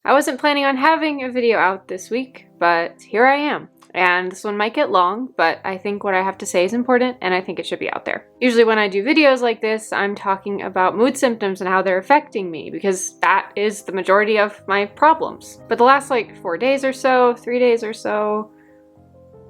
I wasn't planning on having a video out this week, but here I am. And this one might get long, but I think what I have to say is important and I think it should be out there. Usually when I do videos like this, I'm talking about mood symptoms and how they're affecting me because that is the majority of my problems. But the last like 4 days or so, 3 days or so,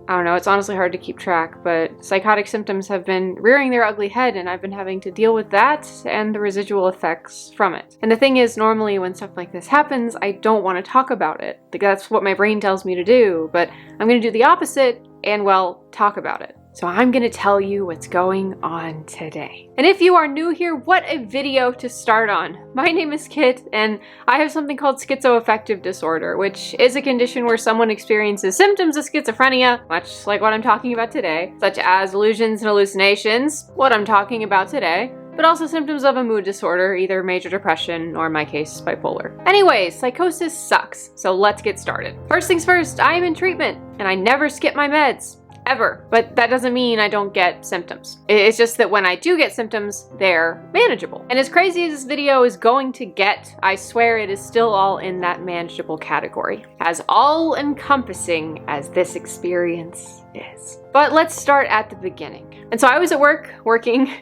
I don't know, it's honestly hard to keep track, but psychotic symptoms have been rearing their ugly head and I've been having to deal with that and the residual effects from it. And the thing is, normally when stuff like this happens, I don't want to talk about it. Like, that's what my brain tells me to do, but I'm going to do the opposite and, well, talk about it. So I'm going to tell you what's going on today. And if you are new here, what a video to start on. My name is Kit, and I have something called schizoaffective disorder, which is a condition where someone experiences symptoms of schizophrenia, much like what I'm talking about today, such as delusions and hallucinations, what I'm talking about today, but also symptoms of a mood disorder, either major depression or in my case, bipolar. Anyways, psychosis sucks, so let's get started. First things first, I am in treatment, and I never skip my meds. Ever. But that doesn't mean I don't get symptoms. It's just that when I do get symptoms, they're manageable. And as crazy as this video is going to get, I swear it is still all in that manageable category. As all-encompassing as this experience is. But let's start at the beginning. And so I was at work,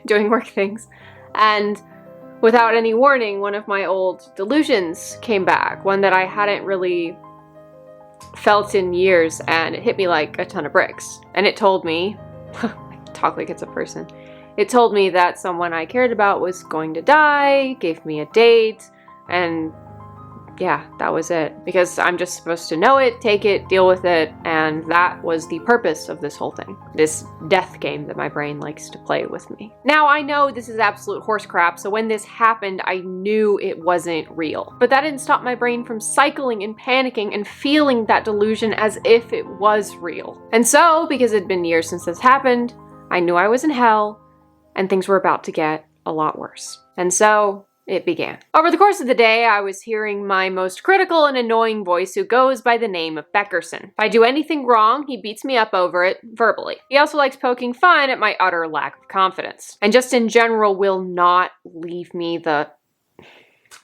doing work things, and without any warning, one of my old delusions came back, one that I hadn't really felt in years, and it hit me like a ton of bricks. And it told me, I talk like it's a person, it told me that someone I cared about was going to die, gave me a date, and yeah, that was it. Because I'm just supposed to know it, take it, deal with it, and that was the purpose of this whole thing. This death game that my brain likes to play with me. Now, I know this is absolute horse crap, so when this happened, I knew it wasn't real. But that didn't stop my brain from cycling and panicking and feeling that delusion as if it was real. And so, because it'd been years since this happened, I knew I was in hell, and things were about to get a lot worse. And so, it began. Over the course of the day, I was hearing my most critical and annoying voice who goes by the name of Beckerson. If I do anything wrong, he beats me up over it, verbally. He also likes poking fun at my utter lack of confidence. And just in general will not leave me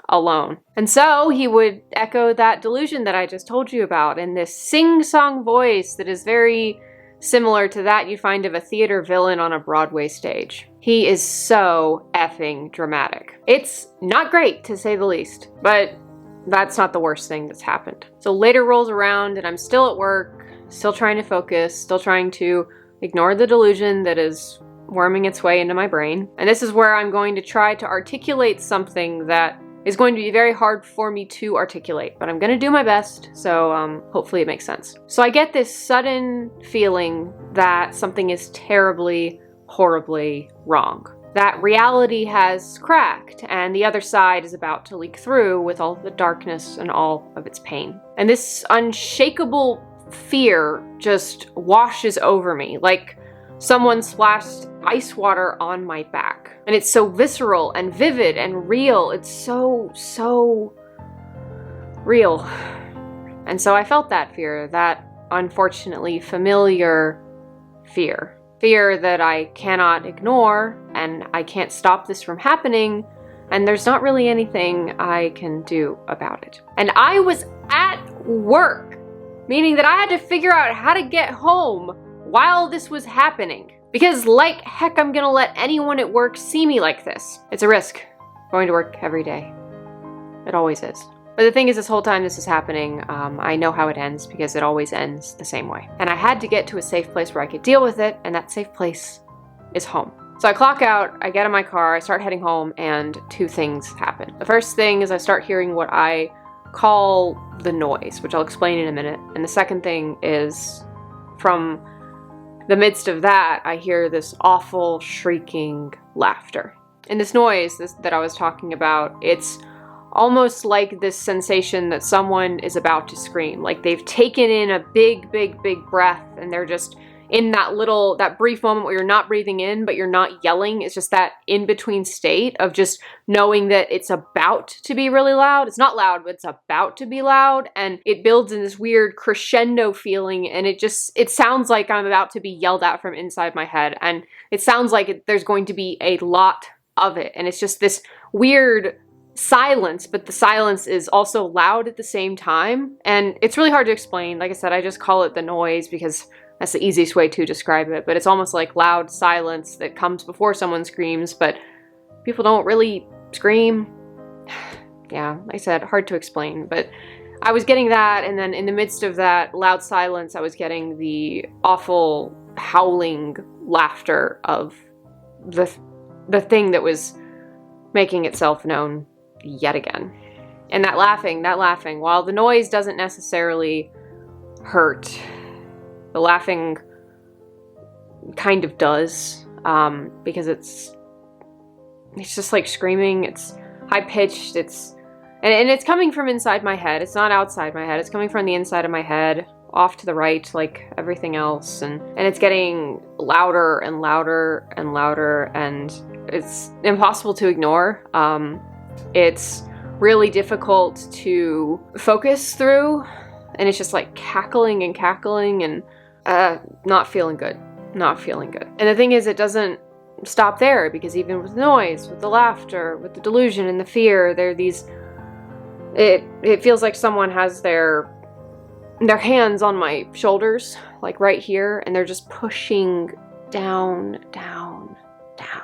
alone. And so he would echo that delusion that I just told you about in this sing-song voice that is very similar to that you find of a theater villain on a Broadway stage. He is so effing dramatic. It's not great, to say the least, but that's not the worst thing that's happened. So later rolls around and I'm still at work, still trying to focus, still trying to ignore the delusion that is worming its way into my brain. And this is where I'm going to try to articulate something that is going to be very hard for me to articulate, but I'm going to do my best, so hopefully it makes sense. So I get this sudden feeling that something is terribly, horribly wrong. That reality has cracked, and the other side is about to leak through with all the darkness and all of its pain. And this unshakable fear just washes over me, like someone splashed ice water on my back. And it's so visceral and vivid and real. It's so real. And so I felt that fear, that unfortunately familiar fear. Fear that I cannot ignore, and I can't stop this from happening, and there's not really anything I can do about it. And I was at work, meaning that I had to figure out how to get home while this was happening. Because like heck, I'm gonna let anyone at work see me like this. It's a risk, going to work every day. It always is. But the thing is, this whole time this is happening, I know how it ends because it always ends the same way. And I had to get to a safe place where I could deal with it, and that safe place is home. So I clock out, I get in my car, I start heading home, and two things happen. The first thing is I start hearing what I call the noise, which I'll explain in a minute. And the second thing is, from the midst of that, I hear this awful shrieking laughter. And this noise that I was talking about, it's almost like this sensation that someone is about to scream. Like they've taken in a big breath and they're just in that brief moment where you're not breathing in, but you're not yelling. It's just that in-between state of just knowing that it's about to be really loud. It's not loud, but it's about to be loud. And it builds in this weird crescendo feeling. And it sounds like I'm about to be yelled at from inside my head. And it sounds like there's going to be a lot of it. And it's just this weird silence, but the silence is also loud at the same time. And it's really hard to explain. Like I said, I just call it the noise because that's the easiest way to describe it. But it's almost like loud silence that comes before someone screams, but people don't really scream. Yeah, like I said, hard to explain, but I was getting that, and then in the midst of that loud silence, I was getting the awful howling laughter of the thing that was making itself known yet again. And that laughing, while the noise doesn't necessarily hurt, the laughing kind of does, because it's just like screaming, it's high-pitched, and it's coming from inside my head. It's not outside my head. It's coming from the inside of my head, off to the right, like everything else. And it's getting louder and louder and louder, and it's impossible to ignore. It's really difficult to focus through, and it's just like cackling and cackling and not feeling good. Not feeling good. And the thing is, it doesn't stop there, because even with the noise, with the laughter, with the delusion and the fear, there are these... It feels like someone has their hands on my shoulders, like right here, and they're just pushing down, down, down.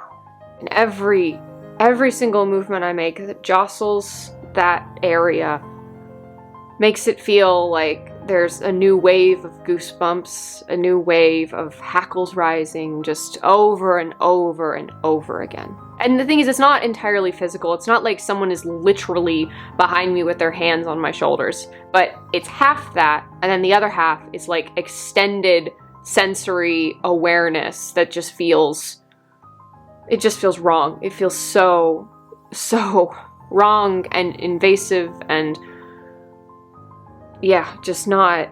And every single movement I make that jostles that area makes it feel like there's a new wave of goosebumps, a new wave of hackles rising, just over and over and over again. And the thing is, it's not entirely physical. It's not like someone is literally behind me with their hands on my shoulders, but it's half that, and then the other half is like extended sensory awareness that just feels wrong. It feels so wrong and invasive, and yeah, it's not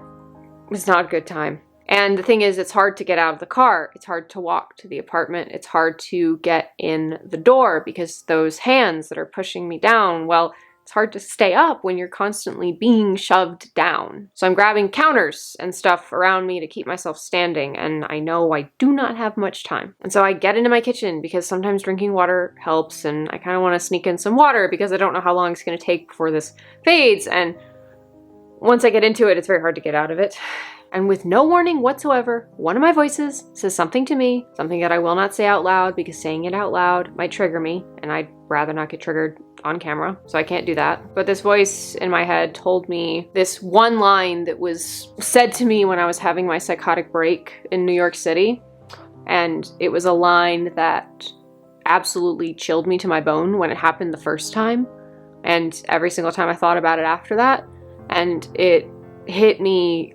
a good time. And the thing is, it's hard to get out of the car. It's hard to walk to the apartment. It's hard to get in the door because those hands that are pushing me down, well, it's hard to stay up when you're constantly being shoved down. So I'm grabbing counters and stuff around me to keep myself standing, and I know I do not have much time. And so I get into my kitchen because sometimes drinking water helps, and I kind of want to sneak in some water because I don't know how long it's going to take before this fades, and once I get into it, it's very hard to get out of it. And with no warning whatsoever, one of my voices says something to me, something that I will not say out loud because saying it out loud might trigger me, and I'd rather not get triggered on camera, so I can't do that. But this voice in my head told me this one line that was said to me when I was having my psychotic break in New York City, and it was a line that absolutely chilled me to my bone when it happened the first time, and every single time I thought about it after that, and it hit me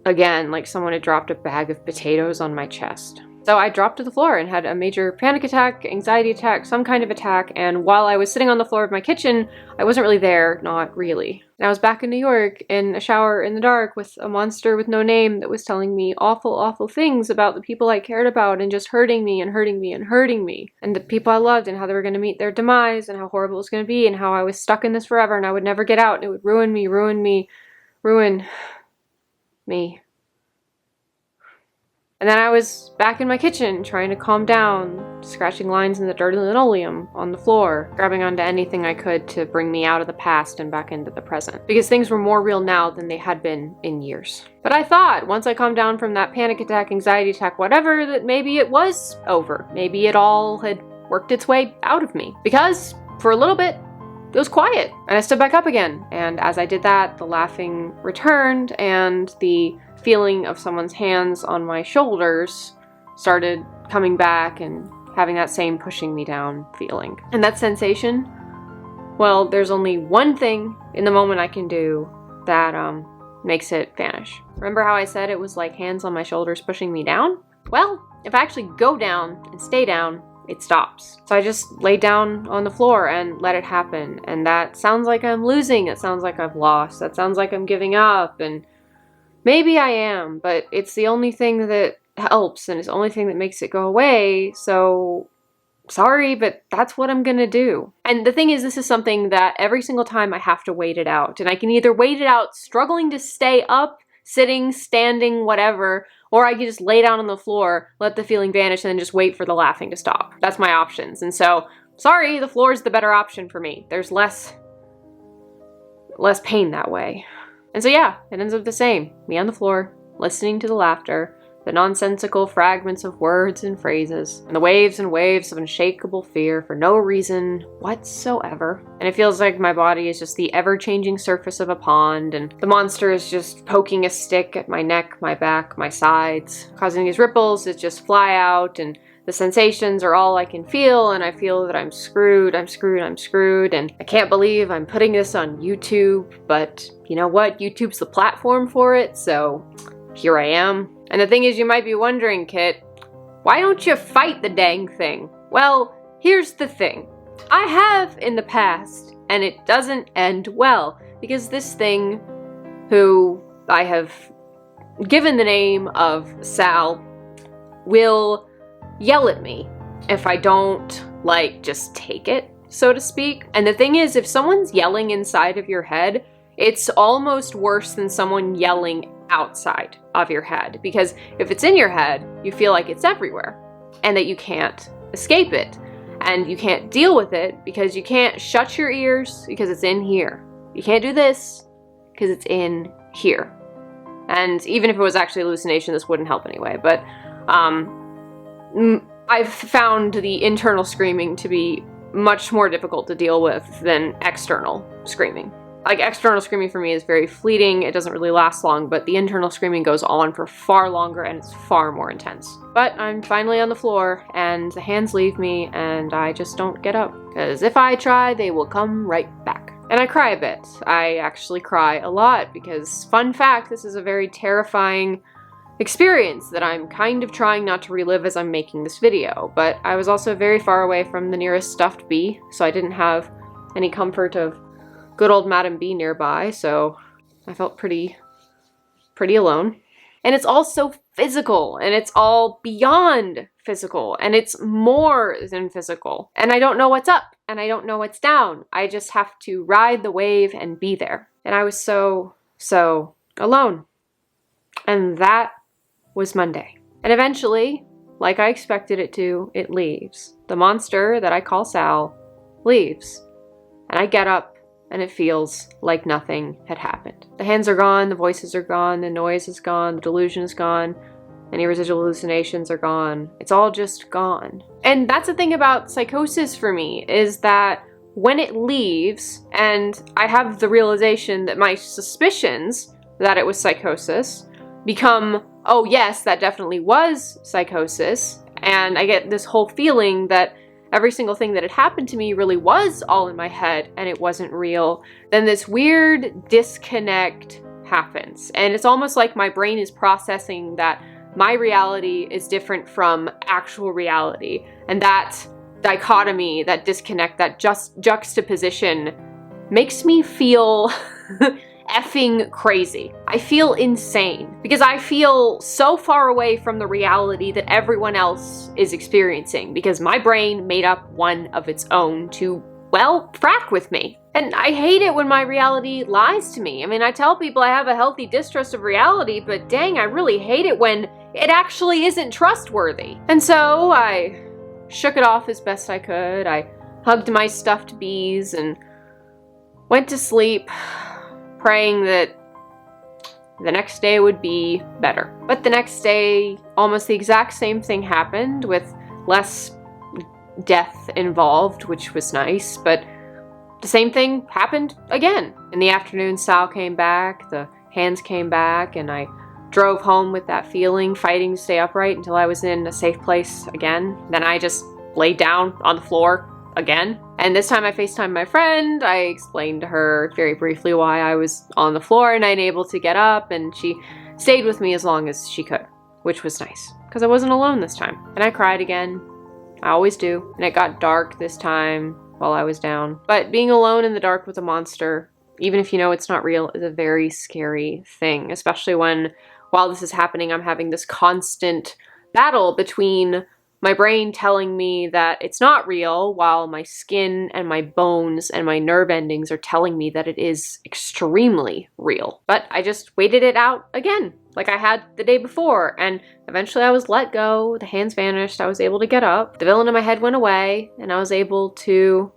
again, like someone had dropped a bag of potatoes on my chest. So I dropped to the floor and had a major panic attack, anxiety attack, some kind of attack, and while I was sitting on the floor of my kitchen, I wasn't really there, not really. And I was back in New York in a shower in the dark with a monster with no name that was telling me awful, awful things about the people I cared about and just hurting me and hurting me and hurting me. And the people I loved and how they were going to meet their demise and how horrible it was going to be and how I was stuck in this forever and I would never get out and it would ruin me, ruin me. And then I was back in my kitchen trying to calm down, scratching lines in the dirty linoleum on the floor, grabbing onto anything I could to bring me out of the past and back into the present. Because things were more real now than they had been in years. But I thought, once I calmed down from that panic attack, anxiety attack, whatever, that maybe it was over. Maybe it all had worked its way out of me. Because, for a little bit, it was quiet. And I stood back up again. And as I did that, the laughing returned and the feeling of someone's hands on my shoulders started coming back and having that same pushing me down feeling. And that sensation, well, there's only one thing in the moment I can do that makes it vanish. Remember how I said it was like hands on my shoulders pushing me down? Well, if I actually go down and stay down, it stops. So I just lay down on the floor and let it happen. And that sounds like I'm losing. It sounds like I've lost. That sounds like I'm giving up. And maybe I am, but it's the only thing that helps and it's the only thing that makes it go away. So sorry, but that's what I'm gonna do. And the thing is, this is something that every single time I have to wait it out. And I can either wait it out struggling to stay up, sitting, standing, whatever, or I can just lay down on the floor, let the feeling vanish, and then just wait for the laughing to stop. That's my options. And so sorry, the floor is the better option for me. There's less pain that way. And so yeah, it ends up the same. Me on the floor, listening to the laughter, the nonsensical fragments of words and phrases, and the waves and waves of unshakable fear for no reason whatsoever. And it feels like my body is just the ever-changing surface of a pond, and the monster is just poking a stick at my neck, my back, my sides, causing these ripples that just fly out, and the sensations are all I can feel, and I feel that I'm screwed, and I can't believe I'm putting this on YouTube, but you know what? YouTube's the platform for it, so here I am. And the thing is, you might be wondering, Kit, why don't you fight the dang thing? Well, here's the thing. I have in the past, and it doesn't end well, because this thing, who I have given the name of Sal, will yell at me if I don't, just take it, so to speak. And the thing is, if someone's yelling inside of your head, it's almost worse than someone yelling outside of your head, because if it's in your head, you feel like it's everywhere and that you can't escape it, and you can't deal with it because you can't shut your ears because it's in here. You can't do this because it's in here. And even if it was actually a hallucination, this wouldn't help anyway. But I've found the internal screaming to be much more difficult to deal with than external screaming. External screaming for me is very fleeting, it doesn't really last long, but the internal screaming goes on for far longer and it's far more intense. But I'm finally on the floor, and the hands leave me, and I just don't get up. Because if I try, they will come right back. And I cry a bit. I actually cry a lot, because, fun fact, this is a very terrifying experience that I'm kind of trying not to relive as I'm making this video. But I was also very far away from the nearest stuffed bee, so I didn't have any comfort of good old Madam B nearby, so I felt pretty alone. And it's all so physical, and it's all beyond physical, and it's more than physical. And I don't know what's up, and I don't know what's down. I just have to ride the wave and be there. And I was so alone. And that was Monday. And eventually, like I expected it to, it leaves. The monster that I call Sal leaves. And I get up, and it feels like nothing had happened. The hands are gone, the voices are gone, the noise is gone, the delusion is gone, any residual hallucinations are gone. It's all just gone. And that's the thing about psychosis for me, is that when it leaves, and I have the realization that my suspicions that it was psychosis become, oh yes, that definitely was psychosis, and I get this whole feeling that every single thing that had happened to me really was all in my head and it wasn't real, then this weird disconnect happens. And it's almost like my brain is processing that my reality is different from actual reality. And that dichotomy, that disconnect, that juxtaposition makes me feel effing crazy. I feel insane because I feel so far away from the reality that everyone else is experiencing, because my brain made up one of its own to, well, frack with me. And I hate it when my reality lies to me. I mean, I tell people I have a healthy distrust of reality, but dang, I really hate it when it actually isn't trustworthy. And so I shook it off as best I could. I hugged my stuffed bees and went to sleep, praying that the next day would be better. But the next day, almost the exact same thing happened, with less death involved, which was nice, but the same thing happened again. In the afternoon, Sal came back, the hands came back, and I drove home with that feeling, fighting to stay upright until I was in a safe place again. Then I just laid down on the floor again. And this time I FaceTimed my friend. I explained to her very briefly why I was on the floor and unable to get up, and she stayed with me as long as she could, which was nice, because I wasn't alone this time. And I cried again. I always do. And it got dark this time while I was down. But being alone in the dark with a monster, even if you know it's not real, is a very scary thing, especially when, while this is happening, I'm having this constant battle between my brain telling me that it's not real, while my skin and my bones and my nerve endings are telling me that it is extremely real. But I just waited it out again. like I had the day before, and eventually I was let go, the hands vanished, I was able to get up, the villain in my head went away, and I was able to,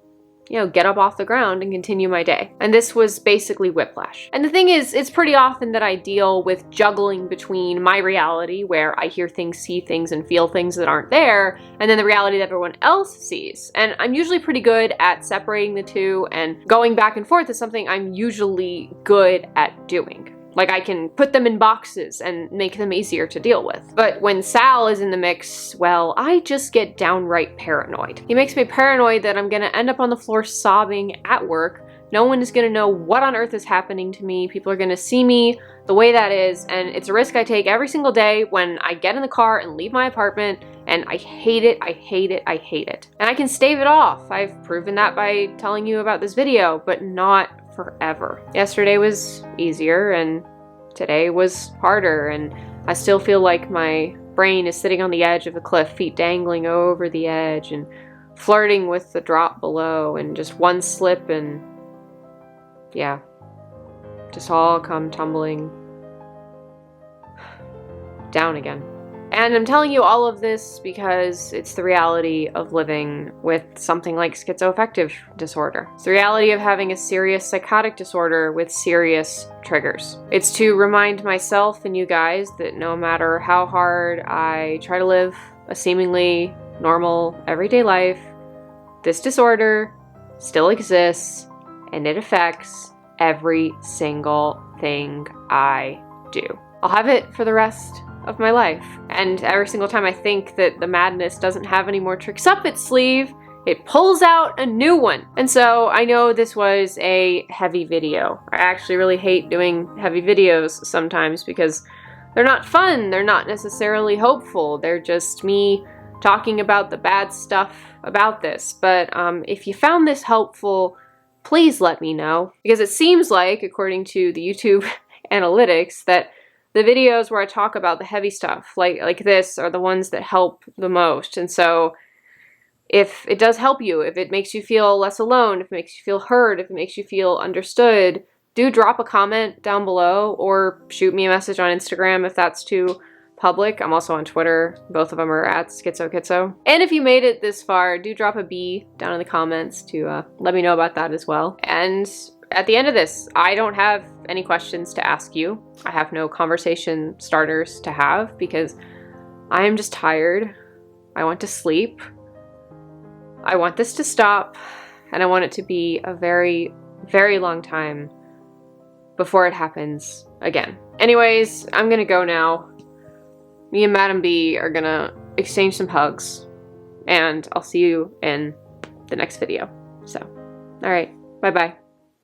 you know, get up off the ground and continue my day. And this was basically Whiplash. And the thing is, it's pretty often that I deal with juggling between my reality, where I hear things, see things, and feel things that aren't there, and then the reality that everyone else sees. And I'm usually pretty good at separating the two, and going back and forth is something I'm usually good at doing. Like, I can put them in boxes and make them easier to deal with. But when Sal is in the mix, well, I just get downright paranoid. He makes me paranoid that I'm gonna end up on the floor sobbing at work. No one is gonna know what on earth is happening to me. People are gonna see me the way that is, and it's a risk I take every single day when I get in the car and leave my apartment, and I hate it, I hate it, I hate it. And I can stave it off. I've proven that by telling you about this video, but not forever. Yesterday was easier, and today was harder, and I still feel like my brain is sitting on the edge of a cliff, feet dangling over the edge and flirting with the drop below, and just one slip and yeah, just all come tumbling down again. And I'm telling you all of this because it's the reality of living with something like schizoaffective disorder. It's the reality of having a serious psychotic disorder with serious triggers. It's to remind myself and you guys that no matter how hard I try to live a seemingly normal, everyday life, this disorder still exists, and it affects every single thing I do. I'll have it for the rest of my life. And every single time I think that the madness doesn't have any more tricks up its sleeve, it pulls out a new one. And so I know this was a heavy video. I actually really hate doing heavy videos sometimes because they're not fun, they're not necessarily hopeful, they're just me talking about the bad stuff about this. But if you found this helpful, please let me know, because it seems like, according to the YouTube analytics, that the videos where I talk about the heavy stuff, like this, are the ones that help the most. And so if it does help you, if it makes you feel less alone, if it makes you feel heard, if it makes you feel understood, do drop a comment down below or shoot me a message on Instagram if that's too public. I'm also on Twitter. Both of them are at SchizoKitzo. And if you made it this far, do drop a B down in the comments to let me know about that as well. And at the end of this, I don't have any questions to ask you. I have no conversation starters to have because I am just tired. I want to sleep. I want this to stop, and I want it to be a very, very long time before it happens again. Anyways, I'm gonna go now. Me and Madam B are gonna exchange some hugs, and I'll see you in the next video. So, all right, bye-bye.